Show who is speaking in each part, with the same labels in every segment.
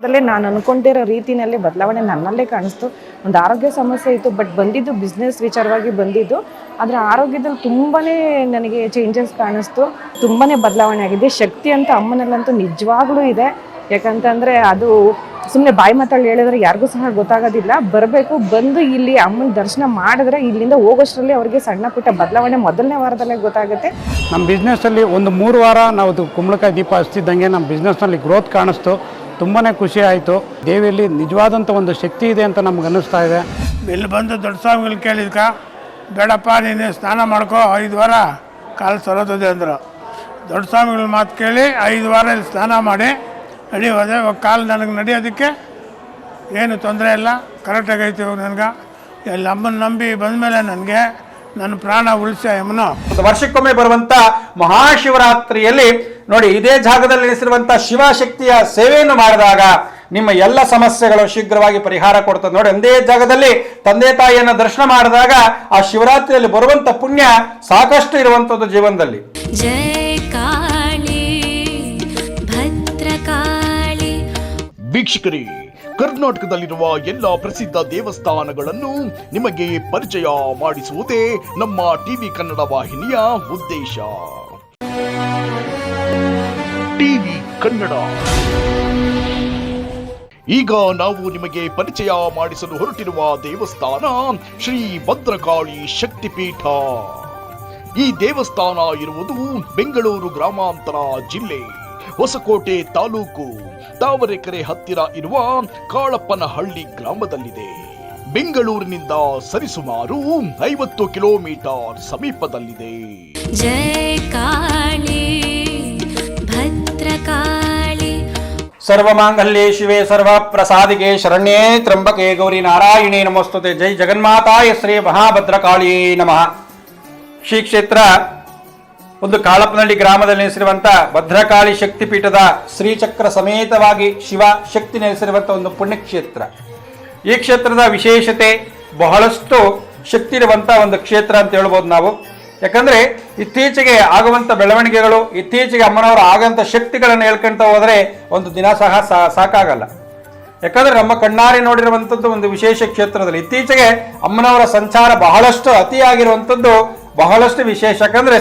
Speaker 1: ಅದಲ್ಲೇ ನಾನು ಅನ್ಕೊಂಡಿರೋ ರೀತಿಯಲ್ಲೇ ಬದಲಾವಣೆ ನನ್ನಲ್ಲೇ ಕಾಣಿಸ್ತು. ಒಂದು ಆರೋಗ್ಯ ಸಮಸ್ಯೆ ಇತ್ತು, ಬಟ್ ಬಂದಿದ್ದು ಬಿಸ್ನೆಸ್ ವಿಚಾರವಾಗಿ ಬಂದಿದ್ದು. ಆದರೆ ಆರೋಗ್ಯದಲ್ಲಿ ತುಂಬಾ ನನಗೆ ಚೇಂಜಸ್ ಕಾಣಿಸ್ತು, ತುಂಬಾ ಬದಲಾವಣೆ ಆಗಿದೆ. ಶಕ್ತಿ ಅಂತ ಅಮ್ಮನಲ್ಲಂತೂ ನಿಜವಾಗ್ಲೂ ಇದೆ. ಯಾಕಂತಂದರೆ ಅದು ಸುಮ್ಮನೆ ಬಾಯಿ ಮಾತಲ್ಲಿ ಹೇಳಿದ್ರೆ ಯಾರಿಗೂ ಸಹ ಗೊತ್ತಾಗೋದಿಲ್ಲ. ಬರಬೇಕು, ಬಂದು ಇಲ್ಲಿ ಅಮ್ಮನ ದರ್ಶನ ಮಾಡಿದ್ರೆ ಇಲ್ಲಿಂದ ಹೋಗೋಷ್ಟರಲ್ಲಿ ಅವ್ರಿಗೆ ಸಣ್ಣ ಪುಟ್ಟ ಬದಲಾವಣೆ ಮೊದಲನೇ ವಾರದಲ್ಲೇ ಗೊತ್ತಾಗುತ್ತೆ.
Speaker 2: ನಮ್ಮ ಬಿಸ್ನೆಸ್ಸಲ್ಲಿ ಒಂದು 3 ವಾರ ನಾವು ಕುಂಬಳಕಾಯಿ ದೀಪ ಹಚ್ತಿದ್ದಂಗೆ ನಮ್ಮ ಬಿಸ್ನೆಸ್ನಲ್ಲಿ ಗ್ರೋತ್ ಕಾಣಿಸ್ತು. ತುಂಬಾ ಖುಷಿ ಆಯಿತು. ದೇವಿಯಲ್ಲಿ ನಿಜವಾದಂಥ ಒಂದು ಶಕ್ತಿ ಇದೆ ಅಂತ ನಮ್ಗೆ ಅನ್ನಿಸ್ತಾ ಇದೆ.
Speaker 3: ಇಲ್ಲಿ ಬಂದು ದೊಡ್ಡ ಸ್ವಾಮಿಗಳು ಕೇಳಿದ್ಕ, ಬೇಡಪ್ಪ ನೀನು ಸ್ನಾನ ಮಾಡ್ಕೋ, 5 ವಾರ ಕಾಲು ಸರೋತದೆ ಅಂದರು. ದೊಡ್ಡ ಸ್ವಾಮಿಗಳ ಮಾತು ಕೇಳಿ 5 ವಾರ ಇಲ್ಲಿ ಸ್ನಾನ ಮಾಡಿ ನಡೆಯೋದೆ. ಕಾಲು ನನಗೆ ನಡೆಯೋದಕ್ಕೆ ಏನು ತೊಂದರೆ ಇಲ್ಲ, ಕರೆಕ್ಟಾಗೈತೆ. ನನಗೆ ಇಲ್ಲಿ ಅಮ್ಮನ ನಂಬಿ ಬಂದಮೇಲೆ ನನಗೆ ನನ್ನ ಪ್ರಾಣ ಉಳಿಸ ಅಮ್ಮನು.
Speaker 4: ವರ್ಷಕ್ಕೊಮ್ಮೆ ಬರುವಂಥ ಮಹಾಶಿವರಾತ್ರಿಯಲ್ಲಿ ನೋಡಿ, ಇದೇ ಜಾಗದಲ್ಲಿ ನೆಲೆಸಿರುವಂಥ ಶಿವಶಕ್ತಿಯ ಸೇವೆಯನ್ನು ಮಾಡಿದಾಗ ನಿಮ್ಮ ಎಲ್ಲ ಸಮಸ್ಯೆಗಳು ಶೀಘ್ರವಾಗಿ ಪರಿಹಾರ ಕೊಡ್ತದೆ. ನೋಡಿ, ಒಂದೇ ಜಾಗದಲ್ಲಿ ತಂದೆ ತಾಯಿಯನ್ನು ದರ್ಶನ ಮಾಡಿದಾಗ ಆ ಶಿವರಾತ್ರಿಯಲ್ಲಿ ಬರುವಂಥ ಪುಣ್ಯ ಸಾಕಷ್ಟು ಇರುವಂಥದ್ದು ಜೀವನದಲ್ಲಿ.
Speaker 5: ಜಯ ಕಾಳಿ ಭದ್ರಕಾಳಿ.
Speaker 6: ವೀಕ್ಷಕರೇ, ಕರ್ನಾಟಕದಲ್ಲಿರುವ ಎಲ್ಲ ಪ್ರಸಿದ್ಧ ದೇವಸ್ಥಾನಗಳನ್ನು ನಿಮಗೆ ಪರಿಚಯ ಮಾಡಿಸುವುದೇ ನಮ್ಮ ಟಿವಿ ಕನ್ನಡ ವಾಹಿನಿಯ ಉದ್ದೇಶ. ಟಿವಿ ಕನ್ನಡ. ಈಗ ನಾವು ನಿಮಗೆ ಪರಿಚಯ ಮಾಡಿಸಲು ಹೊರಟಿರುವ ದೇವಸ್ಥಾನ ಶ್ರೀ ಭದ್ರಕಾಳಿ ಶಕ್ತಿಪೀಠ. ಈ ದೇವಸ್ಥಾನ ಇರುವುದು ಬೆಂಗಳೂರು ಗ್ರಾಮಾಂತರ ಜಿಲ್ಲೆ, ಹೊಸಕೋಟೆ ತಾಲೂಕು, ತಾವರೆಕೆರೆ ಹತ್ತಿರ ಇರುವ ಕಾಳಪ್ಪನಹಳ್ಳಿ ಗ್ರಾಮದಲ್ಲಿದೆ. ಬೆಂಗಳೂರಿನಿಂದ ಸರಿಸುಮಾರು 50 ಕಿಲೋಮೀಟರ್ ಸಮೀಪದಲ್ಲಿದೆ.
Speaker 5: ಜಯ ಕಾಳಿ ಭದ್ರಕಾಳಿ.
Speaker 4: ಸರ್ವಮಾಂಗಲ್ಯೇ ಶಿವೆ ಸರ್ವ ಪ್ರಸಾದಿಗೆ ಶರಣ್ಯೇ ತ್ರ್ಯಂಬಕೆ ಗೌರಿ ನಾರಾಯಣಿ ನಮೋಸ್ತುತೆ. ಜೈ ಜಗನ್ಮಾತಾಯ ಶ್ರೀ ಮಹಾಭದ್ರಕಾಳಿಯೇ ನಮಃ. ಶ್ರೀ ಕ್ಷೇತ್ರ ಒಂದು ಕಾಳಪ್ಪನಹಳ್ಳಿ ಗ್ರಾಮದಲ್ಲಿ ನೆಲೆಸಿರುವಂಥ ಭದ್ರಕಾಳಿ ಶಕ್ತಿಪೀಠದ ಶ್ರೀಚಕ್ರ ಸಮೇತವಾಗಿ ಶಿವ ಶಕ್ತಿ ನೆಲೆಸಿರುವಂಥ ಒಂದು ಪುಣ್ಯಕ್ಷೇತ್ರ. ಈ ಕ್ಷೇತ್ರದ ವಿಶೇಷತೆ ಬಹಳಷ್ಟು ಶಕ್ತಿ ಇರುವಂಥ ಒಂದು ಕ್ಷೇತ್ರ ಅಂತ ಹೇಳ್ಬೋದು ನಾವು. ಯಾಕಂದರೆ ಇತ್ತೀಚೆಗೆ ಆಗುವಂಥ ಬೆಳವಣಿಗೆಗಳು, ಇತ್ತೀಚೆಗೆ ಅಮ್ಮನವರು ಆಗುವಂಥ ಶಕ್ತಿಗಳನ್ನು ಹೇಳ್ಕೊಳ್ತಾ ಹೋದರೆ ಒಂದು ದಿನ ಸಹ ಸಾಕಾಗಲ್ಲ. ಯಾಕಂದರೆ ನಮ್ಮ ಕಣ್ಣಾರೆ ನೋಡಿರುವಂಥದ್ದು ಒಂದು ವಿಶೇಷ ಕ್ಷೇತ್ರದಲ್ಲಿ ಇತ್ತೀಚೆಗೆ ಅಮ್ಮನವರ ಸಂಚಾರ ಬಹಳಷ್ಟು ಅತಿಯಾಗಿರುವಂಥದ್ದು ಬಹಳಷ್ಟು ವಿಶೇಷ. ಯಾಕಂದರೆ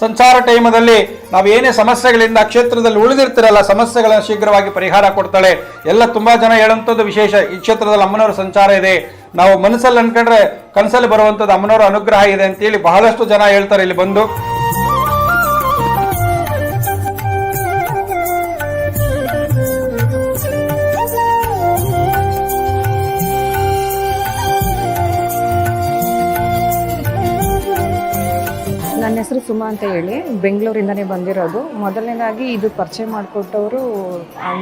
Speaker 4: ಸಂಚಾರ ಟೈಮಲ್ಲಿ ನಾವು ಏನೇ ಸಮಸ್ಯೆಗಳಿಂದ ಕ್ಷೇತ್ರದಲ್ಲಿ ಉಳಿದಿರ್ತಿರಲ್ಲ, ಸಮಸ್ಯೆಗಳನ್ನು ಶೀಘ್ರವಾಗಿ ಪರಿಹಾರ ಕೊಡ್ತಾಳೆ. ಎಲ್ಲ ತುಂಬ ಜನ ಹೇಳುವಂಥದ್ದು ವಿಶೇಷ. ಈ ಕ್ಷೇತ್ರದಲ್ಲಿ ಅಮ್ಮನವರ ಸಂಚಾರ ಇದೆ, ನಾವು ಮನಸ್ಸಲ್ಲಿ ಅನ್ಕೊಂಡ್ರೆ ಕನಸಲ್ಲಿ ಬರುವಂಥದ್ದು ಅಮ್ಮನವರ ಅನುಗ್ರಹ ಇದೆ ಅಂತೇಳಿ ಬಹಳಷ್ಟು ಜನ ಹೇಳ್ತಾರೆ ಇಲ್ಲಿ ಬಂದು.
Speaker 1: ನನ್ನ ಹೆಸರು ಸುಮಾ ಅಂತ ಹೇಳಿ ಬೆಂಗಳೂರಿಂದನೇ ಬಂದಿರೋದು. ಮೊದಲನೇದಾಗಿ ಇದು ಪರಿಚಯ ಮಾಡಿಕೊಟ್ಟವರು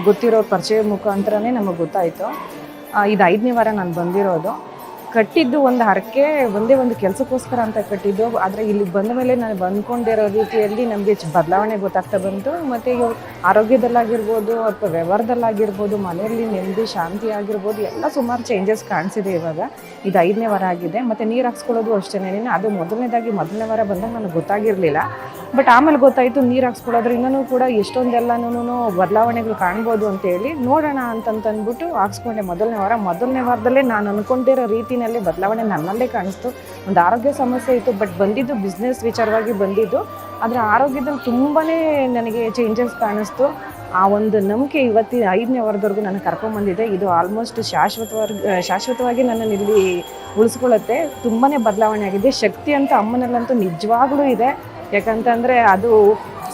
Speaker 1: ಗೊತ್ತಿರೋರು ಪರಿಚಯ ಮುಖಾಂತರನೇ ನಮಗೆ ಗೊತ್ತಾಯಿತು. ಇದು 5ನೇ ವಾರ ನಾನು ಬಂದಿರೋದು. ಕಟ್ಟಿದ್ದು ಒಂದು ಹರಕೆ ಒಂದೇ ಒಂದು ಕೆಲಸಕ್ಕೋಸ್ಕರ ಅಂತ ಕಟ್ಟಿದ್ದು. ಆದರೆ ಇಲ್ಲಿ ಬಂದ ಮೇಲೆ ನಾನು ಅಂದ್ಕೊಂಡಿರೋ ರೀತಿಯಲ್ಲಿ ನಮಗೆ ಬದಲಾವಣೆ ಗೊತ್ತಾಗ್ತಾ ಬಂತು. ಮತ್ತು ಆರೋಗ್ಯದಲ್ಲಾಗಿರ್ಬೋದು ಅಥವಾ ವ್ಯವಹಾರದಲ್ಲಾಗಿರ್ಬೋದು, ಮನೆಯಲ್ಲಿ ನೆಮ್ಮದಿ ಶಾಂತಿ ಆಗಿರ್ಬೋದು, ಎಲ್ಲ ಸುಮಾರು ಚೇಂಜಸ್ ಕಾಣಿಸಿದೆ. ಇವಾಗ ಇದು 5ನೇ ವಾರ ಆಗಿದೆ. ಮತ್ತು ನೀರು ಹಾಕ್ಸ್ಕೊಳ್ಳೋದು ಅಷ್ಟೇ. ಅದು ಮೊದಲನೇ ವಾರ ಬಂದಾಗ ನನಗೆ ಗೊತ್ತಾಗಿರಲಿಲ್ಲ. ಬಟ್ ಆಮೇಲೆ ಗೊತ್ತಾಯಿತು ನೀರು ಹಾಕ್ಸ್ಕೊಳ್ಳೋದ್ರಿಂದನೂ ಕೂಡ ಎಷ್ಟೊಂದೆಲ್ಲನೂ ಬದಲಾವಣೆಗಳು ಕಾಣ್ಬೋದು ಅಂತೇಳಿ ನೋಡೋಣ ಅಂತಂದ್ಬಿಟ್ಟು ಹಾಕ್ಸ್ಕೊಂಡೆ. ಮೊದಲನೇ ವಾರದಲ್ಲೇ ನಾನು ಅಂದ್ಕೊಂಡಿರೋ ರೀತಿಯಲ್ಲೇ ಬದಲಾವಣೆ ನನ್ನಲ್ಲೇ ಕಾಣಿಸ್ತು. ಒಂದು ಆರೋಗ್ಯ ಸಮಸ್ಯೆ ಇತ್ತು, ಬಟ್ ಬಂದಿದ್ದು ಬಿಸ್ನೆಸ್ ವಿಚಾರವಾಗಿ ಬಂದಿದ್ದು. ಆದರೆ ಆರೋಗ್ಯದಲ್ಲಿ ತುಂಬಾ ನನಗೆ ಚೇಂಜಸ್ ಕಾಣಿಸ್ತು. ಆ ಒಂದು ನಂಬಿಕೆ ಇವತ್ತಿನ 5ನೇ ವಾರದವರೆಗೂ ನನಗೆ ಕರ್ಕೊಂಬಂದಿದೆ. ಇದು ಆಲ್ಮೋಸ್ಟ್ ಶಾಶ್ವತವಾಗಿ ನನ್ನನ್ನು ಇಲ್ಲಿ ಉಳಿಸ್ಕೊಳ್ಳುತ್ತೆ. ತುಂಬಾ ಬದಲಾವಣೆ ಆಗಿದೆ. ಶಕ್ತಿ ಅಂತ ಅಮ್ಮನಲ್ಲಂತೂ ನಿಜವಾಗ್ಲೂ ಇದೆ. ಯಾಕಂತಂದರೆ ಅದು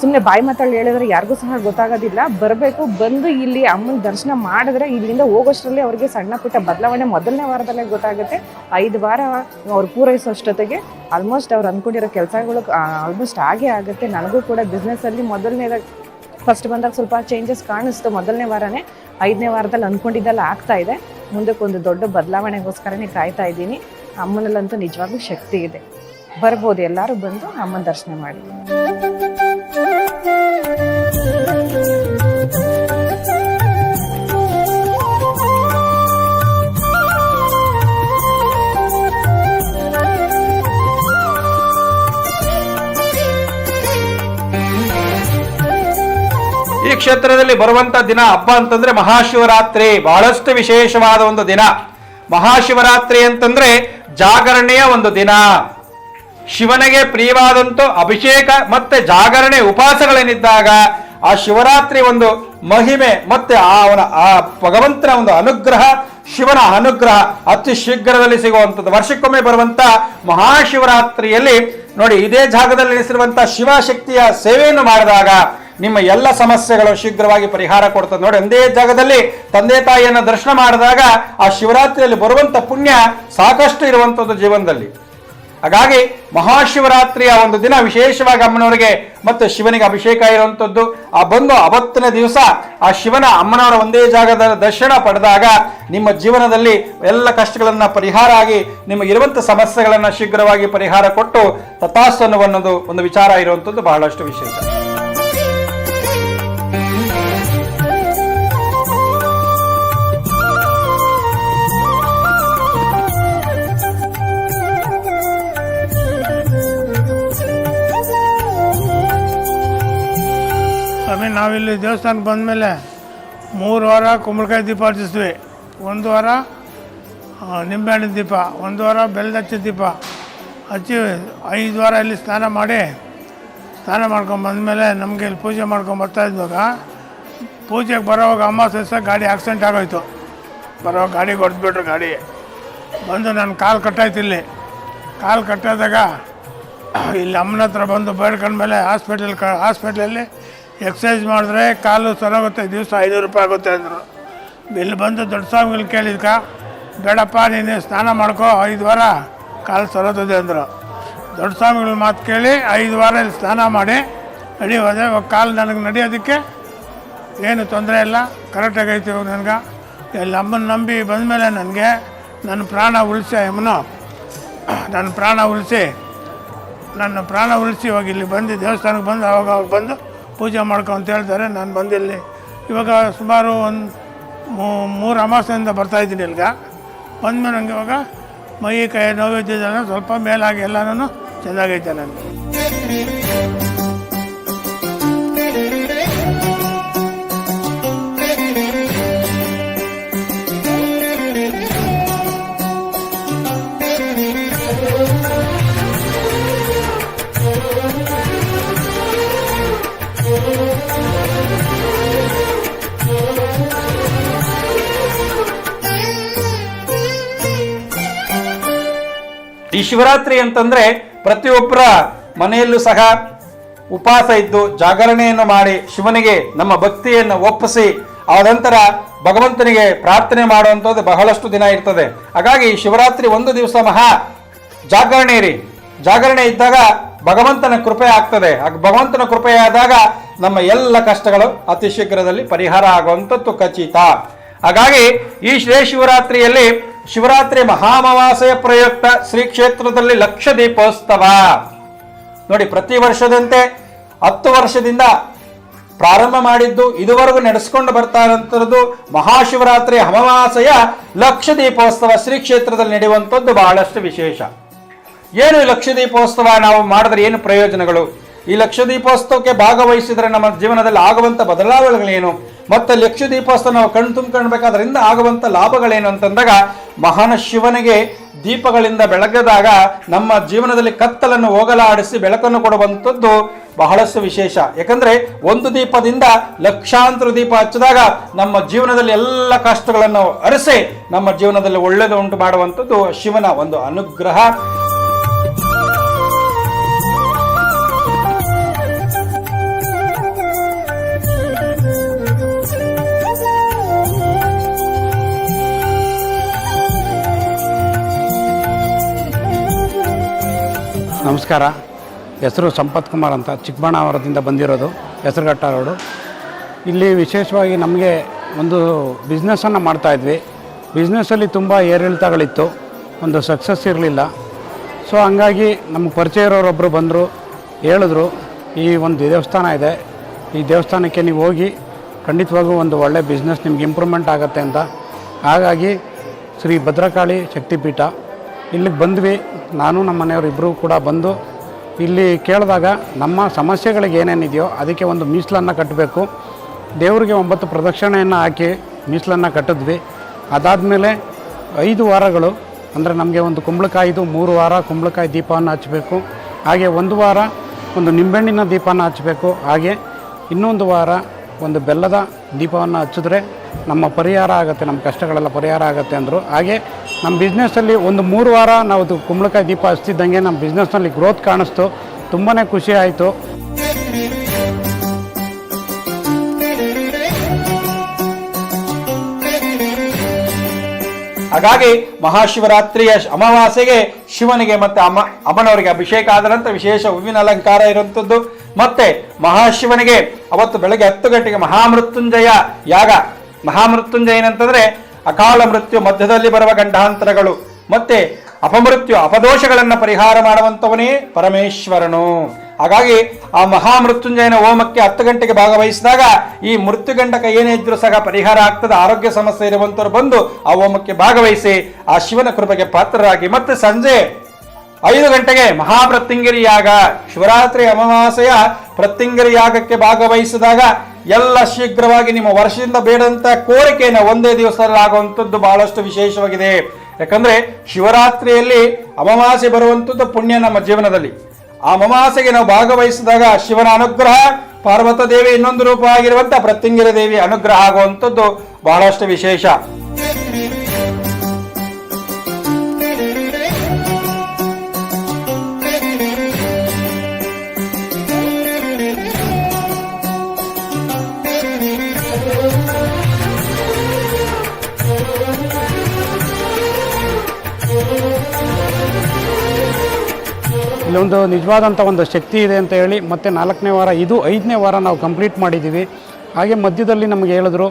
Speaker 1: ಸುಮ್ಮನೆ ಬಾಯಿ ಮಾತಲ್ಲಿ ಹೇಳಿದ್ರೆ ಯಾರಿಗೂ ಸಹ ಗೊತ್ತಾಗೋದಿಲ್ಲ. ಬರಬೇಕು, ಬಂದು ಇಲ್ಲಿ ಅಮ್ಮನ ದರ್ಶನ ಮಾಡಿದ್ರೆ ಇಲ್ಲಿಂದ ಹೋಗೋಷ್ಟರಲ್ಲಿ ಅವ್ರಿಗೆ ಸಣ್ಣ ಪುಟ್ಟ ಬದಲಾವಣೆ ಮೊದಲನೇ ವಾರದಲ್ಲೇ ಗೊತ್ತಾಗುತ್ತೆ. 5 ವಾರ ಅವ್ರು ಪೂರೈಸೋಷ್ಟೊತ್ತಿಗೆ ಆಲ್ಮೋಸ್ಟ್ ಅವ್ರು ಅಂದ್ಕೊಂಡಿರೋ ಕೆಲಸಗಳು ಆಲ್ಮೋಸ್ಟ್ ಆಗೇ ಆಗುತ್ತೆ. ನನಗೂ ಕೂಡ ಬಿಸ್ನೆಸ್ಸಲ್ಲಿ ಮೊದಲನೇದಾಗಿ ಫಸ್ಟ್ ಬಂದಾಗ ಸ್ವಲ್ಪ ಚೇಂಜಸ್ ಕಾಣಿಸ್ತು. ಮೊದಲನೇ ವಾರನೇ 5ನೇ ವಾರದಲ್ಲಿ ಅಂದ್ಕೊಂಡಿದ್ದೆಲ್ಲ ಆಗ್ತಾ ಇದೆ. ಮುಂದಕ್ಕೊಂದು ದೊಡ್ಡ ಬದಲಾವಣೆಗೋಸ್ಕರನೇ ಕಾಯ್ತಾ ಇದ್ದೀನಿ. ಅಮ್ಮನಲ್ಲಂತೂ ನಿಜವಾಗ್ಲೂ ಶಕ್ತಿ ಇದೆ. ಬರ್ಬೋದು, ಎಲ್ಲರೂ ಬಂದು ಅಮ್ಮನ ದರ್ಶನ ಮಾಡಿ.
Speaker 4: ಈ ಕ್ಷೇತ್ರದಲ್ಲಿ ಬರುವಂತ ದಿನ ಹಬ್ಬ ಅಂತಂದ್ರೆ ಮಹಾಶಿವರಾತ್ರಿ, ಬಹಳಷ್ಟು ವಿಶೇಷವಾದ ಒಂದು ದಿನ. ಮಹಾಶಿವರಾತ್ರಿ ಅಂತಂದ್ರೆ ಜಾಗರಣೆಯ ಒಂದು ದಿನ. ಶಿವನಿಗೆ ಪ್ರಿಯವಾದಂತ ಅಭಿಷೇಕ ಮತ್ತೆ ಜಾಗರಣೆ ಉಪವಾಸಗಳೇನಿದ್ದಾಗ ಆ ಶಿವರಾತ್ರಿ ಒಂದು ಮಹಿಮೆ ಮತ್ತೆ ಆ ಭಗವಂತನ ಒಂದು ಅನುಗ್ರಹ, ಶಿವನ ಅನುಗ್ರಹ ಅತಿ ಶೀಘ್ರದಲ್ಲಿ ಸಿಗುವಂಥದ್ದು. ವರ್ಷಕ್ಕೊಮ್ಮೆ ಬರುವಂತ ಮಹಾಶಿವರಾತ್ರಿಯಲ್ಲಿ ನೋಡಿ, ಇದೇ ಜಾಗದಲ್ಲಿ ನೆಲೆಸಿರುವಂತಹ ಶಿವಶಕ್ತಿಯ ಸೇವೆಯನ್ನು ಮಾಡಿದಾಗ ನಿಮ್ಮ ಎಲ್ಲ ಸಮಸ್ಯೆಗಳು ಶೀಘ್ರವಾಗಿ ಪರಿಹಾರ ಕೊಡ್ತದೆ. ನೋಡಿ, ಒಂದೇ ಜಾಗದಲ್ಲಿ ತಂದೆ ತಾಯಿಯನ್ನು ದರ್ಶನ ಮಾಡಿದಾಗ ಆ ಶಿವರಾತ್ರಿಯಲ್ಲಿ ಬರುವಂತ ಪುಣ್ಯ ಸಾಕಷ್ಟು ಇರುವಂಥದ್ದು ಜೀವನದಲ್ಲಿ. ಹಾಗಾಗಿ ಮಹಾಶಿವರಾತ್ರಿಯ ಒಂದು ದಿನ ವಿಶೇಷವಾಗಿ ಅಮ್ಮನವರಿಗೆ ಮತ್ತು ಶಿವನಿಗೆ ಅಭಿಷೇಕ ಇರುವಂಥದ್ದು. ಆ ಬಂದು ಅವತ್ತಿನ ದಿವಸ ಆ ಶಿವನ ಅಮ್ಮನವರ ಒಂದೇ ಜಾಗದ ದರ್ಶನ ಪಡೆದಾಗ ನಿಮ್ಮ ಜೀವನದಲ್ಲಿ ಎಲ್ಲ ಕಷ್ಟಗಳನ್ನ ಪರಿಹಾರ ಆಗಿ ನಿಮಗಿರುವಂಥ ಸಮಸ್ಯೆಗಳನ್ನು ಶೀಘ್ರವಾಗಿ ಪರಿಹಾರ ಕೊಟ್ಟು ತಥಾಸ್ತು ಅನ್ನುವುದು ಒಂದು ವಿಚಾರ ಇರುವಂಥದ್ದು ಬಹಳಷ್ಟು ವಿಶೇಷ.
Speaker 3: ಸ್ವಾಮಿ, ನಾವಿಲ್ಲಿ ದೇವಸ್ಥಾನಕ್ಕೆ ಬಂದಮೇಲೆ 3 ವಾರ ಕುಂಬಳಕಾಯಿ ದೀಪ ಹಚ್ಚಿಸ್ತೀವಿ. 1 ವಾರ ನಿಂಬೆಹಣ್ಣಿನ ದೀಪ, 1 ವಾರ ಬೆಲ್ಲದ ಹಚ್ಚಿದ ದೀಪ ಹಚ್ಚಿ 5 ವಾರ ಇಲ್ಲಿ ಸ್ನಾನ ಮಾಡ್ಕೊಂಬಂದಮೇಲೆ ನಮಗೆ ಇಲ್ಲಿ ಪೂಜೆ ಮಾಡ್ಕೊಂಬರ್ತಾ ಇದ್ದಾಗ ಪೂಜೆಗೆ ಬರೋವಾಗ ಅಮಾವಾಸ್ಯೆ ಗಾಡಿ ಆಕ್ಸಿಡೆಂಟ್ ಆಗೋಯ್ತು. ಬರೋವಾಗ ಗಾಡಿ ಹೊಡೆದ್ಬಿಟ್ರು. ಗಾಡಿ ಬಂದು ನನ್ನ ಕಾಲು ಕಟ್ಟಾಯ್ತು. ಇಲ್ಲಿ ಕಾಲು ಕಟ್ಟಾದಾಗ ಇಲ್ಲಿ ಅಮ್ಮನ ಹತ್ರ ಬಂದು ಬೇಡ್ಕೊಂಡ್ಮೇಲೆ ಹಾಸ್ಪಿಟ್ಲಲ್ಲಿ ಎಕ್ಸಸೈಸ್ ಮಾಡಿದ್ರೆ ಕಾಲು ಸರೋಗುತ್ತೆ, ದಿವಸ 500 ರೂಪಾಯಿ ಆಗುತ್ತೆ ಅಂದರು. ಇಲ್ಲಿ ಬಂದು ದೊಡ್ಡ ಸ್ವಾಮಿಗಳು ಕೇಳಿದ್ಕ, ಬೇಡಪ್ಪ ನೀನು ಸ್ನಾನ ಮಾಡ್ಕೋ, 5 ವಾರ ಕಾಲು ಸರೋತದೆ ಅಂದರು. ದೊಡ್ಡ ಸ್ವಾಮಿಗಳ ಮಾತು ಕೇಳಿ 5 ವಾರ ಇಲ್ಲಿ ಸ್ನಾನ ಮಾಡಿ ನಡೆಯೋದೆ. ಕಾಲು ನನಗೆ ನಡೆಯೋದಕ್ಕೆ ಏನು ತೊಂದರೆ ಇಲ್ಲ, ಕರೆಕ್ಟಾಗೈತಿ. ನನಗೆ ಇಲ್ಲಿ ಅಮ್ಮನ ನಂಬಿ ಬಂದಮೇಲೆ ನನಗೆ ನನ್ನ ಪ್ರಾಣ ಉಳಿಸಿ ಅಮ್ಮನು ನನ್ನ ಪ್ರಾಣ ಉಳಿಸಿ ಇವಾಗ ಇಲ್ಲಿ ಬಂದು ದೇವಸ್ಥಾನಕ್ಕೆ ಬಂದು ಅವಾಗ ಬಂದು ಪೂಜೆ ಮಾಡ್ಕೊ ಅಂತ ಹೇಳ್ತಾರೆ. ನಾನು ಬಂದಿಲ್ಲಿ ಇವಾಗ ಸುಮಾರು ಒಂದು 3 ಅಮಾವಾಸ್ಯೆಯಿಂದ ಬರ್ತಾಯಿದ್ದೀನಿ. ಇಲ್ಲಿಗೆ ಬಂದಮೇಲೆ ನನಗೆ ಇವಾಗ ಮೈ ಕೈ ನೋವಿದ್ದಿದ್ದೆಲ್ಲ ಸ್ವಲ್ಪ ಮೇಲಾಗಿ ಎಲ್ಲನೂ ಚೆನ್ನಾಗೈತೆ ನನಗೆ.
Speaker 4: ಈ ಶಿವರಾತ್ರಿ ಅಂತಂದ್ರೆ ಪ್ರತಿಯೊಬ್ಬರ ಮನೆಯಲ್ಲೂ ಸಹ ಉಪವಾಸ ಇದ್ದು ಜಾಗರಣೆಯನ್ನು ಮಾಡಿ ಶಿವನಿಗೆ ನಮ್ಮ ಭಕ್ತಿಯನ್ನು ಒಪ್ಪಿಸಿ ಆ ನಂತರ ಭಗವಂತನಿಗೆ ಪ್ರಾರ್ಥನೆ ಮಾಡುವಂಥದ್ದು ಬಹಳಷ್ಟು ದಿನ ಇರ್ತದೆ. ಹಾಗಾಗಿ ಶಿವರಾತ್ರಿ ಒಂದು ದಿವಸ ಮಹಾ ಜಾಗರಣೆ ಇದ್ದಾಗ ಭಗವಂತನ ಕೃಪೆ ಆಗ್ತದೆ. ಭಗವಂತನ ಕೃಪೆ ಆದಾಗ ನಮ್ಮ ಎಲ್ಲ ಕಷ್ಟಗಳು ಅತಿ ಶೀಘ್ರದಲ್ಲಿ ಪರಿಹಾರ ಆಗುವಂಥದ್ದು ಖಚಿತ. ಹಾಗಾಗಿ ಈ ಶಿವರಾತ್ರಿಯಲ್ಲಿ ಶಿವರಾತ್ರಿ ಮಹಾಮಾವಾಸೆಯ ಪ್ರಯುಕ್ತ ಶ್ರೀ ಕ್ಷೇತ್ರದಲ್ಲಿ ಲಕ್ಷ ದೀಪೋತ್ಸವ ನೋಡಿ, ಪ್ರತಿ ವರ್ಷದಂತೆ 10 ವರ್ಷದಿಂದ ಪ್ರಾರಂಭ ಮಾಡಿದ್ದು ಇದುವರೆಗೂ ನಡೆಸಿಕೊಂಡು ಬರ್ತಾ ಇರುವಂಥದ್ದು ಮಹಾಶಿವರಾತ್ರಿ ಅಮಾವಾಸ್ಯೆಯ ಲಕ್ಷ ದೀಪೋತ್ಸವ ಶ್ರೀ ಕ್ಷೇತ್ರದಲ್ಲಿ ನಡೆಯುವಂಥದ್ದು ಬಹಳಷ್ಟು ವಿಶೇಷ. ಏನು ಈ ಲಕ್ಷ ದೀಪೋತ್ಸವ ನಾವು ಮಾಡಿದ್ರೆ ಏನು ಪ್ರಯೋಜನಗಳು? ಈ ಲಕ್ಷ ದೀಪೋತ್ಸವಕ್ಕೆ ಭಾಗವಹಿಸಿದ್ರೆ ನಮ್ಮ ಜೀವನದಲ್ಲಿ ಆಗುವಂಥ ಬದಲಾವಣೆಗಳೇನು, ಮತ್ತೆ ಲಕ್ಷ ದೀಪೋತ್ಸವ ನಾವು ತುಂಬಿಕೊಳ್ಬೇಕಾದ್ರಿಂದ ಆಗುವಂಥ ಲಾಭಗಳೇನು ಅಂತಂದಾಗ, ಮಹಾನ್ ಶಿವನಿಗೆ ದೀಪಗಳಿಂದ ಬೆಳಗದಾಗ ನಮ್ಮ ಜೀವನದಲ್ಲಿ ಕತ್ತಲನ್ನು ಹೋಗಲಾಡಿಸಿ ಬೆಳಕನ್ನು ಕೊಡುವಂಥದ್ದು ಬಹಳಷ್ಟು ವಿಶೇಷ. ಯಾಕಂದ್ರೆ ಒಂದು ದೀಪದಿಂದ ಲಕ್ಷಾಂತರ ದೀಪ ಹಚ್ಚಿದಾಗ ನಮ್ಮ ಜೀವನದಲ್ಲಿ ಎಲ್ಲ ಕಷ್ಟಗಳನ್ನು ಅರಿಸಿ ನಮ್ಮ ಜೀವನದಲ್ಲಿ ಒಳ್ಳೆಯದು ಉಂಟು ಮಾಡುವಂಥದ್ದು ಶಿವನ ಒಂದು ಅನುಗ್ರಹ.
Speaker 2: ನಮಸ್ಕಾರ. ಹೆಸರು ಸಂಪತ್ ಕುಮಾರ್ ಅಂತ, ಚಿಕ್ಕಬಳ್ಳಾಪುರದಿಂದ ಬಂದಿರೋದು, ಹೆಸರುಘಟ್ಟ ರೋಡು. ಇಲ್ಲಿ ವಿಶೇಷವಾಗಿ ನಮಗೆ ಒಂದು ಬಿಸ್ನೆಸ್ಸನ್ನು ಮಾಡ್ತಾಯಿದ್ವಿ. ಬಿಸ್ನೆಸ್ಸಲ್ಲಿ ತುಂಬ ಏರಿಳಿತಗಳಿತ್ತು, ಒಂದು ಸಕ್ಸಸ್ ಇರಲಿಲ್ಲ. ಸೊ ಹಂಗಾಗಿ ನಮಗೆ ಪರಿಚಯ ಇರೋರೊಬ್ಬರು ಬಂದರು, ಹೇಳಿದ್ರು ಈ ಒಂದು ದೇವಸ್ಥಾನ ಇದೆ, ಈ ದೇವಸ್ಥಾನಕ್ಕೆ ನೀವು ಹೋಗಿ ಖಂಡಿತವಾಗೂ ಒಂದು ಒಳ್ಳೆ ಬಿಸ್ನೆಸ್ ನಿಮ್ಗೆ ಇಂಪ್ರೂವ್ಮೆಂಟ್ ಆಗುತ್ತೆ ಅಂತ. ಹಾಗಾಗಿ ಶ್ರೀ ಭದ್ರಕಾಳಿ ಶಕ್ತಿಪೀಠ ಇಲ್ಲಿಗೆ ಬಂದ್ವಿ. ನಾನು ನಮ್ಮ ಮನೆಯವರು ಇಬ್ಬರು ಕೂಡ ಬಂದು ಇಲ್ಲಿ ಕೇಳಿದಾಗ ನಮ್ಮ ಸಮಸ್ಯೆಗಳಿಗೆ ಏನೇನಿದೆಯೋ ಅದಕ್ಕೆ ಒಂದು ಮೀಸಲನ್ನು ಕಟ್ಟಬೇಕು, ದೇವರಿಗೆ 9 ಪ್ರದಕ್ಷಿಣೆಯನ್ನು ಹಾಕಿ ಮೀಸಲನ್ನು ಕಟ್ಟಿದ್ವಿ. ಅದಾದಮೇಲೆ 5 ವಾರಗಳು ಅಂದರೆ ನಮಗೆ ಒಂದು ಕುಂಬಳಕಾಯಿದು 3 ವಾರ ಕುಂಬಳಕಾಯಿ ದೀಪವನ್ನು ಹಚ್ಚಬೇಕು. ಹಾಗೆ 1 ವಾರ ಒಂದು ನಿಂಬೆಹಣ್ಣಿನ ದೀಪನ ಹಚ್ಚಬೇಕು. ಹಾಗೆ ಇನ್ನೊಂದು ವಾರ ಒಂದು ಬೆಲ್ಲದ ದೀಪವನ್ನು ಹಚ್ಚಿದ್ರೆ ನಮ್ಮ ಪರಿಹಾರ ಆಗುತ್ತೆ, ನಮ್ಮ ಕಷ್ಟಗಳೆಲ್ಲ ಪರಿಹಾರ ಆಗುತ್ತೆ ಅಂದರು. ಹಾಗೆ ನಮ್ಮ ಬಿಸ್ನೆಸ್ಸಲ್ಲಿ ಒಂದು 3 ವಾರ ನಾವು ಕುಂಬಳಕಾಯಿ ದೀಪ ಹಚ್ತಿದ್ದಂಗೆ ನಮ್ಮ ಬಿಸ್ನೆಸ್ನಲ್ಲಿ ಗ್ರೋತ್ ಕಾಣಿಸ್ತು. ತುಂಬಾ ಖುಷಿ ಆಯಿತು.
Speaker 4: ಹಾಗಾಗಿ ಮಹಾಶಿವರಾತ್ರಿಯ ಅಮಾವಾಸ್ಯೆಗೆ ಶಿವನಿಗೆ ಮತ್ತು ಅಮ್ಮನವರಿಗೆ ಅಭಿಷೇಕ ಆದ ನಂತರ ವಿಶೇಷ ಹೂವಿನ ಅಲಂಕಾರ ಇರುವಂಥದ್ದು. ಮತ್ತೆ ಮಹಾಶಿವನಿಗೆ ಅವತ್ತು ಬೆಳಗ್ಗೆ 10 ಗಂಟೆಗೆ ಮಹಾಮೃತ್ಯುಂಜಯ ಯಾಗ. ಮಹಾಮೃತ್ಯುಂಜಯ ಏನಂತಂದ್ರೆ ಅಕಾಲ ಮೃತ್ಯು, ಮಧ್ಯದಲ್ಲಿ ಬರುವ ಗಂಡಾಂತರಗಳು ಮತ್ತೆ ಅಪಮೃತ್ಯು ಅಪದೋಷಗಳನ್ನು ಪರಿಹಾರ ಮಾಡುವಂಥವನೇ ಪರಮೇಶ್ವರನು. ಹಾಗಾಗಿ ಆ ಮಹಾಮೃತ್ಯುಂಜಯನ ಹೋಮಕ್ಕೆ 10 ಗಂಟೆಗೆ ಭಾಗವಹಿಸಿದಾಗ ಈ ಮೃತ್ಯುಗಂಡಕ ಏನೇ ಇದ್ರೂ ಸಹ ಪರಿಹಾರ ಆಗ್ತದೆ. ಆರೋಗ್ಯ ಸಮಸ್ಯೆ ಇರುವಂಥವ್ರು ಬಂದು ಆ ಹೋಮಕ್ಕೆ ಭಾಗವಹಿಸಿ ಆ ಶಿವನ ಕೃಪೆಗೆ ಪಾತ್ರರಾಗಿ ಮತ್ತೆ ಸಂಜೆ 5 ಗಂಟೆಗೆ ಮಹಾಪ್ರತ್ಯಂಗಿರಿ ಯಾಗ, ಶಿವರಾತ್ರಿ ಅಮಾವಾಸ್ಯೆಯ ಪ್ರತ್ಯಂಗಿರಿ ಯಾಗಕ್ಕೆ ಭಾಗವಹಿಸಿದಾಗ ಎಲ್ಲ ಶೀಘ್ರವಾಗಿ ನಿಮ್ಮ ವರ್ಷದಿಂದ ಬೇಡಂತ ಕೋರಿಕೆಯನ್ನು ಒಂದೇ ದಿವಸದಲ್ಲಿ ಆಗುವಂಥದ್ದು ಬಹಳಷ್ಟು ವಿಶೇಷವಾಗಿದೆ. ಯಾಕಂದ್ರೆ ಶಿವರಾತ್ರಿಯಲ್ಲಿ ಅಮಾವಾಸ್ಯೆ ಬರುವಂಥದ್ದು ಪುಣ್ಯ ನಮ್ಮ ಜೀವನದಲ್ಲಿ. ಆ ಅಮಾವಾಸ್ಯೆಗೆ ನಾವು ಭಾಗವಹಿಸಿದಾಗ ಶಿವನ ಅನುಗ್ರಹ, ಪಾರ್ವತ ದೇವಿ ಇನ್ನೊಂದು ರೂಪ ಆಗಿರುವಂಥ ಪ್ರತ್ಯಂಗಿರಿ ದೇವಿ ಅನುಗ್ರಹ ಆಗುವಂಥದ್ದು ಬಹಳಷ್ಟು ವಿಶೇಷ.
Speaker 2: ಇಲ್ಲೊಂದು ನಿಜವಾದಂಥ ಒಂದು ಶಕ್ತಿ ಇದೆ ಅಂತ ಹೇಳಿ ಮತ್ತೆ 4ನೇ ವಾರ, ಇದು 5ನೇ ವಾರ ನಾವು ಕಂಪ್ಲೀಟ್ ಮಾಡಿದ್ದೀವಿ. ಹಾಗೆ ಮಧ್ಯದಲ್ಲಿ ನಮಗೆ ಹೇಳಿದ್ರು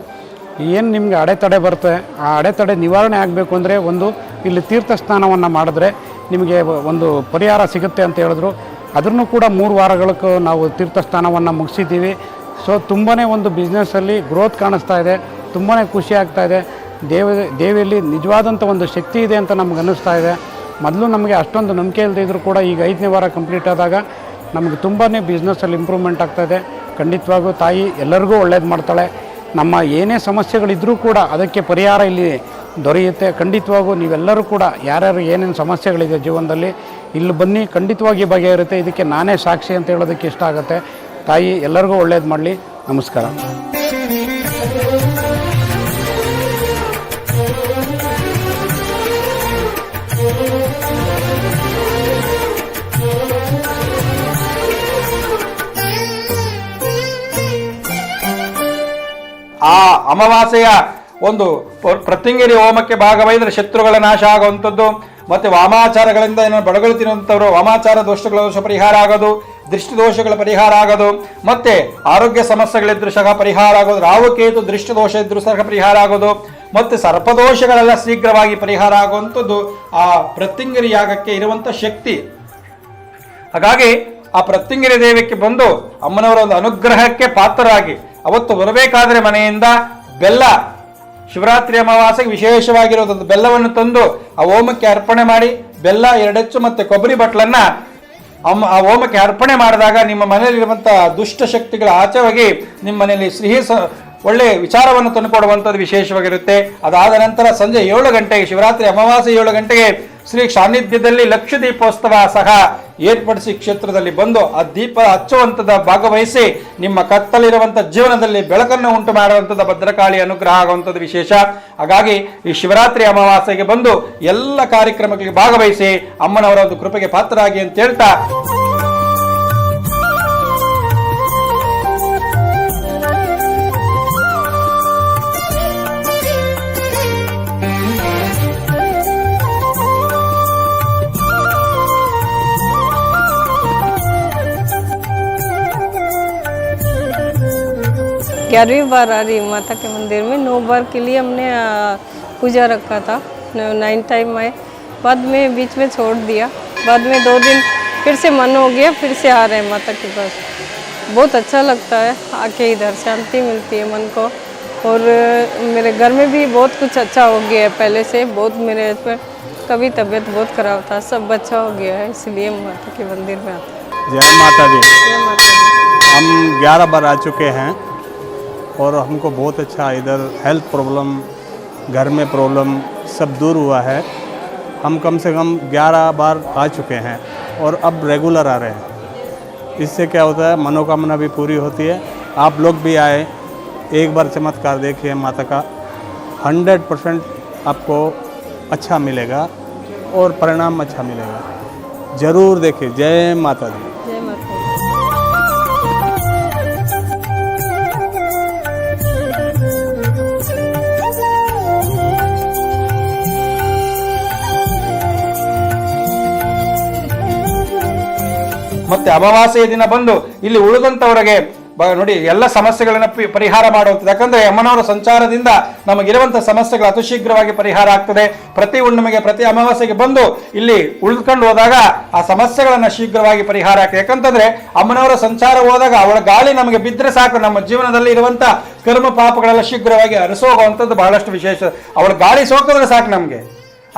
Speaker 2: ಏನು ನಿಮಗೆ ಅಡೆತಡೆ ಬರುತ್ತೆ, ಆ ಅಡೆತಡೆ ನಿವಾರಣೆ ಆಗಬೇಕು ಅಂದರೆ ಒಂದು ಇಲ್ಲಿ ತೀರ್ಥ ಸ್ನಾನವನ್ನು ಮಾಡಿದ್ರೆ ನಿಮಗೆ ಒಂದು ಪರಿಹಾರ ಸಿಗುತ್ತೆ ಅಂತ ಹೇಳಿದ್ರು. ಅದನ್ನು ಕೂಡ 3 ವಾರಗಳಕ್ಕೂ ನಾವು ತೀರ್ಥ ಸ್ನಾನವನ್ನು ಮುಗಿಸಿದ್ದೀವಿ. ಸೊ ತುಂಬಾ ಒಂದು ಬಿಸ್ನೆಸ್ಸಲ್ಲಿ ಗ್ರೋತ್ ಕಾಣಿಸ್ತಾ ಇದೆ, ತುಂಬಾ ಖುಷಿ ಆಗ್ತಾ ಇದೆ. ದೇವಿಯಲ್ಲಿ ನಿಜವಾದಂಥ ಒಂದು ಶಕ್ತಿ ಇದೆ ಅಂತ ನಮ್ಗೆ ಅನ್ನಿಸ್ತಾ ಇದೆ. ಮೊದಲು ನಮಗೆ ಅಷ್ಟೊಂದು ನಂಬಿಕೆ ಇಲ್ಲದೆ ಇದ್ದರೂ ಕೂಡ ಈಗ 5ನೇ ವಾರ ಕಂಪ್ಲೀಟ್ ಆದಾಗ ನಮಗೆ ತುಂಬಾ ಬಿಸ್ನೆಸ್ಸಲ್ಲಿ ಇಂಪ್ರೂವ್ಮೆಂಟ್ ಆಗ್ತಾಯಿದೆ. ಖಂಡಿತವಾಗೂ ತಾಯಿ ಎಲ್ಲರಿಗೂ ಒಳ್ಳೇದು ಮಾಡ್ತಾಳೆ. ನಮ್ಮ ಏನೇ ಸಮಸ್ಯೆಗಳಿದ್ದರೂ ಕೂಡ ಅದಕ್ಕೆ ಪರಿಹಾರ ಇಲ್ಲಿ ದೊರೆಯುತ್ತೆ. ಖಂಡಿತವಾಗೂ ನೀವೆಲ್ಲರೂ ಕೂಡ ಯಾರ್ಯಾರು ಏನೇನು ಸಮಸ್ಯೆಗಳಿದೆ ಜೀವನದಲ್ಲಿ ಇಲ್ಲಿ ಬನ್ನಿ, ಖಂಡಿತವಾಗಿ ಬಗೆಯಿರುತ್ತೆ. ಇದಕ್ಕೆ ನಾನೇ ಸಾಕ್ಷಿ ಅಂತ ಹೇಳೋದಕ್ಕೆ ಇಷ್ಟ ಆಗುತ್ತೆ. ತಾಯಿ ಎಲ್ಲರಿಗೂ ಒಳ್ಳೇದು ಮಾಡಲಿ. ನಮಸ್ಕಾರ.
Speaker 4: ಆ ಅಮಾವಾಸ್ಯೆಯ ಒಂದು ಪ್ರತ್ಯಂಗಿರಿ ಹೋಮಕ್ಕೆ ಭಾಗವಹಿಸಿದ್ರೆ ಶತ್ರುಗಳ ನಾಶ ಆಗುವಂಥದ್ದು, ಮತ್ತೆ ವಾಮಾಚಾರಗಳಿಂದ ಏನೋ ಬಡಗಳುತ್ತಿರುವಂಥವ್ರು ವಾಮಾಚಾರ ದೋಷ ಪರಿಹಾರ ಆಗೋದು, ದೃಷ್ಟಿ ದೋಷಗಳ ಪರಿಹಾರ ಆಗೋದು, ಮತ್ತೆ ಆರೋಗ್ಯ ಸಮಸ್ಯೆಗಳಿದ್ರೂ ಸಹ ಪರಿಹಾರ ಆಗೋದು, ರಾಹುಕೇತು ದೃಷ್ಟಿ ದೋಷ ಇದ್ರೂ ಸಹ ಪರಿಹಾರ ಆಗೋದು, ಮತ್ತೆ ಸರ್ಪದೋಷಗಳೆಲ್ಲ ಶೀಘ್ರವಾಗಿ ಪರಿಹಾರ ಆಗುವಂಥದ್ದು ಆ ಪ್ರತ್ಯಂಗಿರಿ ಯಾಗಕ್ಕೆ ಇರುವಂಥ ಶಕ್ತಿ. ಹಾಗಾಗಿ ಆ ಪ್ರತ್ಯಂಗಿರಿ ದೇವಿಗೆ ಬಂದು ಅಮ್ಮನವರ ಒಂದು ಅನುಗ್ರಹಕ್ಕೆ ಪಾತ್ರರಾಗಿ ಅವತ್ತು ಬರಬೇಕಾದ್ರೆ ಮನೆಯಿಂದ ಬೆಲ್ಲ, ಶಿವರಾತ್ರಿ ಅಮಾವಾಸ್ಯೆಗೆ ವಿಶೇಷವಾಗಿರೋದು ಬೆಲ್ಲವನ್ನು ತಂದು ಆ ಹೋಮಕ್ಕೆ ಅರ್ಪಣೆ ಮಾಡಿ, ಬೆಲ್ಲ 2 ಹೆಚ್ಚು ಮತ್ತೆ ಕೊಬ್ಬರಿ ಬಟ್ಲನ್ನ ಆ ಹೋಮಕ್ಕೆ ಅರ್ಪಣೆ ಮಾಡಿದಾಗ ನಿಮ್ಮ ಮನೆಯಲ್ಲಿರುವಂಥ ದುಷ್ಟ ಶಕ್ತಿಗಳ ಆಚೆ ಹೋಗಿ ನಿಮ್ಮ ಮನೆಯಲ್ಲಿ ಒಳ್ಳೆ ವಿಚಾರವನ್ನು ತಂದುಕೊಡುವಂಥದ್ದು ವಿಶೇಷವಾಗಿರುತ್ತೆ. ಅದಾದ ನಂತರ ಸಂಜೆ 7 ಗಂಟೆಗೆ ಶಿವರಾತ್ರಿ ಅಮಾವಾಸ್ಯೆ 7 ಗಂಟೆಗೆ ಶ್ರೀ ಸಾನ್ನಿಧ್ಯದಲ್ಲಿ ಲಕ್ಷ ದೀಪೋತ್ಸವ ಸಹ ಏರ್ಪಡಿಸಿ ಕ್ಷೇತ್ರದಲ್ಲಿ ಬಂದು ಆ ದೀಪ ಹಚ್ಚುವಂಥದ್ದು ಭಾಗವಹಿಸಿ ನಿಮ್ಮ ಕತ್ತಲಿರುವಂಥ ಜೀವನದಲ್ಲಿ ಬೆಳಕನ್ನು ಉಂಟು ಮಾಡುವಂಥದ್ದು ಭದ್ರಕಾಳಿ ಅನುಗ್ರಹ ಆಗುವಂಥದ್ದು ವಿಶೇಷ. ಹಾಗಾಗಿ ಈ ಶಿವರಾತ್ರಿ ಅಮಾವಾಸ್ಯೆಗೆ ಬಂದು ಎಲ್ಲ ಕಾರ್ಯಕ್ರಮಗಳಿಗೆ ಭಾಗವಹಿಸಿ ಅಮ್ಮನವರ ಒಂದು ಕೃಪೆಗೆ ಪಾತ್ರರಾಗಿ ಅಂತ ಹೇಳ್ತಾ
Speaker 7: ग्यारहवीं बार आ रही माता के मंदिर में। 9 बार के लिए हमने पूजा रखा था, 9 टाइम आए, बाद में बीच में छोड़ दिया, बाद में 2 दिन फिर से मन हो गया, फिर से आ रहे हैं माता के पास। बहुत अच्छा लगता है आके, इधर शांति मिलती है मन को। और मेरे घर में भी बहुत कुछ अच्छा हो गया है पहले से। बहुत मेरे पर कभी तबीयत बहुत ख़राब था, सब अच्छा हो गया है, इसलिए माता के मंदिर में आते हैं।
Speaker 8: जय माता दी।
Speaker 7: जय माता दी।
Speaker 8: हम 11 बार आ चुके हैं और हमको बहुत अच्छा इधर हेल्थ प्रॉब्लम, घर में प्रॉब्लम सब दूर हुआ है। हम कम से कम 11 बार आ चुके हैं और अब रेगुलर आ रहे हैं। इससे क्या होता है, मनोकामना भी पूरी होती है। आप लोग भी आए, एक बार चमत्कार देखिए माता का, 100% आपको अच्छा मिलेगा और परिणाम अच्छा मिलेगा। ज़रूर देखिए। जय माता दी।
Speaker 7: जय माता दी।
Speaker 4: ಮತ್ತೆ ಅಮಾವಾಸ್ಯೆಯ ದಿನ ಬಂದು ಇಲ್ಲಿ ಉಳಿದಂಥವರಿಗೆ ನೋಡಿ ಎಲ್ಲ ಸಮಸ್ಯೆಗಳನ್ನ ಪರಿಹಾರ ಮಾಡುವಂಥದ್ದು. ಯಾಕಂದ್ರೆ ಅಮ್ಮನವರ ಸಂಚಾರದಿಂದ ನಮಗಿರುವಂತಹ ಸಮಸ್ಯೆಗಳು ಅತಿ ಶೀಘ್ರವಾಗಿ ಪರಿಹಾರ ಆಗ್ತದೆ. ಪ್ರತಿ ಹುಣ್ಣಿಮೆಗೆ, ಪ್ರತಿ ಅಮಾವಾಸ್ಯೆಗೆ ಬಂದು ಇಲ್ಲಿ ಉಳಿದುಕೊಂಡು ಹೋದಾಗ ಆ ಸಮಸ್ಯೆಗಳನ್ನ ಶೀಘ್ರವಾಗಿ ಪರಿಹಾರ ಆಗ್ತದೆ. ಯಾಕಂತಂದ್ರೆ ಅಮ್ಮನವರ ಸಂಚಾರ ಹೋದಾಗ ಅವಳ ಗಾಳಿ ನಮಗೆ ಬಿದ್ದರೆ ಸಾಕು, ನಮ್ಮ ಜೀವನದಲ್ಲಿ ಇರುವಂತ ಕರ್ಮ ಪಾಪಗಳೆಲ್ಲ ಶೀಘ್ರವಾಗಿ ಅರಸೋಗುವಂಥದ್ದು ಬಹಳಷ್ಟು ವಿಶೇಷ. ಅವಳ ಗಾಳಿ ಸೋಕಿದ್ರೆ ಸಾಕು ನಮಗೆ.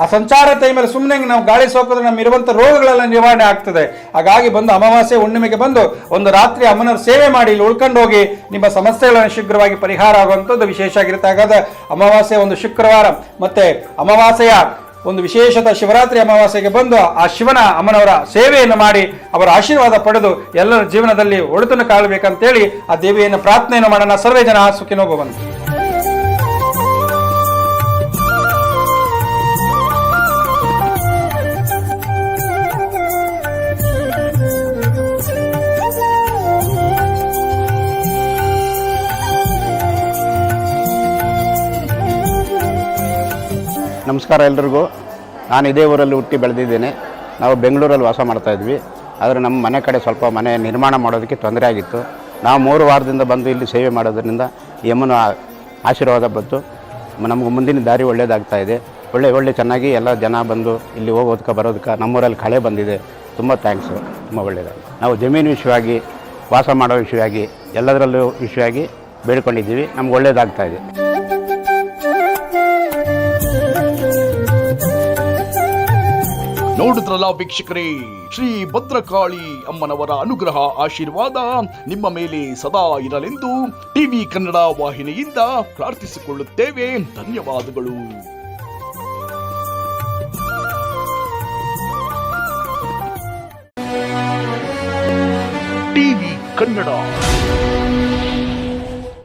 Speaker 4: ಆ ಸಂಚಾರ ಟೈಮಲ್ಲಿ ಸುಮ್ಮನೆ ನಾವು ಗಾಳಿ ಸೋಕಿದ್ರೆ ನಮ್ಮಿರುವಂಥ ರೋಗಗಳೆಲ್ಲ ನಿವಾರಣೆ ಆಗ್ತದೆ. ಹಾಗಾಗಿ ಬಂದು ಅಮಾವಾಸ್ಯೆ ಹುಣ್ಣಿಮೆಗೆ ಬಂದು ಒಂದು ರಾತ್ರಿ ಅಮ್ಮನವ್ರ ಸೇವೆ ಮಾಡಿ ಇಲ್ಲಿ ಉಳ್ಕೊಂಡು ಹೋಗಿ ನಿಮ್ಮ ಸಮಸ್ಯೆಗಳನ್ನು ಶೀಘ್ರವಾಗಿ ಪರಿಹಾರ ಆಗುವಂಥದ್ದು ವಿಶೇಷ ಆಗಿರುತ್ತೆ. ಹಾಗಾದ್ರೆ ಅಮಾವಾಸ್ಯೆ ಒಂದು ಶುಕ್ರವಾರ ಮತ್ತೆ ಅಮಾವಾಸ್ಯೆಯ ಒಂದು ವಿಶೇಷತ ಶಿವರಾತ್ರಿ ಅಮಾವಾಸ್ಯೆಗೆ ಬಂದು ಆ ಶಿವನ ಅಮ್ಮನವರ ಸೇವೆಯನ್ನು ಮಾಡಿ ಅವರ ಆಶೀರ್ವಾದ ಪಡೆದು ಎಲ್ಲರ ಜೀವನದಲ್ಲಿ ಒಳಿತನ್ನು ಕಾಣಬೇಕಂತೇಳಿ ಆ ದೇವಿಯನ್ನು ಪ್ರಾರ್ಥನೆಯನ್ನು ಮಾಡೋಣ. ಸರ್ವೇ ಜನ ಸುಖಿನೋ ಭವಂತು.
Speaker 9: ನಮಸ್ಕಾರ ಎಲ್ರಿಗೂ. ನಾನು ಇದೇ ಊರಲ್ಲಿ ಹುಟ್ಟಿ ಬೆಳೆದಿದ್ದೇನೆ. ನಾವು ಬೆಂಗಳೂರಲ್ಲಿ ವಾಸ ಮಾಡ್ತಾಯಿದ್ವಿ. ಆದರೆ ನಮ್ಮ ಮನೆ ಕಡೆ ಸ್ವಲ್ಪ ಮನೆ ನಿರ್ಮಾಣ ಮಾಡೋದಕ್ಕೆ ತೊಂದರೆ ಆಗಿತ್ತು. ನಾವು 3 ವಾರದಿಂದ ಬಂದು ಇಲ್ಲಿ ಸೇವೆ ಮಾಡೋದ್ರಿಂದ ಈ ಅಮ್ಮನ ಆಶೀರ್ವಾದ ಬಂತು. ನಮಗೆ ಮುಂದಿನ ದಾರಿ ಒಳ್ಳೆಯದಾಗ್ತಾ ಇದೆ. ಒಳ್ಳೆ ಚೆನ್ನಾಗಿ ಎಲ್ಲ ಜನ ಬಂದು ಇಲ್ಲಿ ಹೋಗೋದಕ್ಕೆ ಬರೋದಕ್ಕೆ ನಮ್ಮೂರಲ್ಲಿ ಕಳೆ ಬಂದಿದೆ. ತುಂಬ ಥ್ಯಾಂಕ್ಸು, ತುಂಬ ಒಳ್ಳೆಯದಾಗಿ. ನಾವು ಜಮೀನು ವಿಷಯವಾಗಿ, ವಾಸ ಮಾಡೋ ವಿಷಯವಾಗಿ, ಎಲ್ಲದರಲ್ಲೂ ವಿಷಯವಾಗಿ ಬೇಡ್ಕೊಂಡಿದ್ದೀವಿ. ನಮ್ಗೆ ಒಳ್ಳೆಯದಾಗ್ತಾ ಇದೆ.
Speaker 6: ನೋಡಿದ್ರಲ್ಲ ವೀಕ್ಷಕರೇ, ಶ್ರೀ ಭದ್ರಕಾಳಿ ಅಮ್ಮನವರ ಅನುಗ್ರಹ ಆಶೀರ್ವಾದ ನಿಮ್ಮ ಮೇಲೆ ಸದಾ ಇರಲೆಂದು ಟಿವಿ ಕನ್ನಡ ವಾಹಿನಿಯಿಂದ ಪ್ರಾರ್ಥಿಸಿಕೊಳ್ಳುತ್ತೇವೆ. ಧನ್ಯವಾದಗಳು. ಟಿವಿ ಕನ್ನಡ.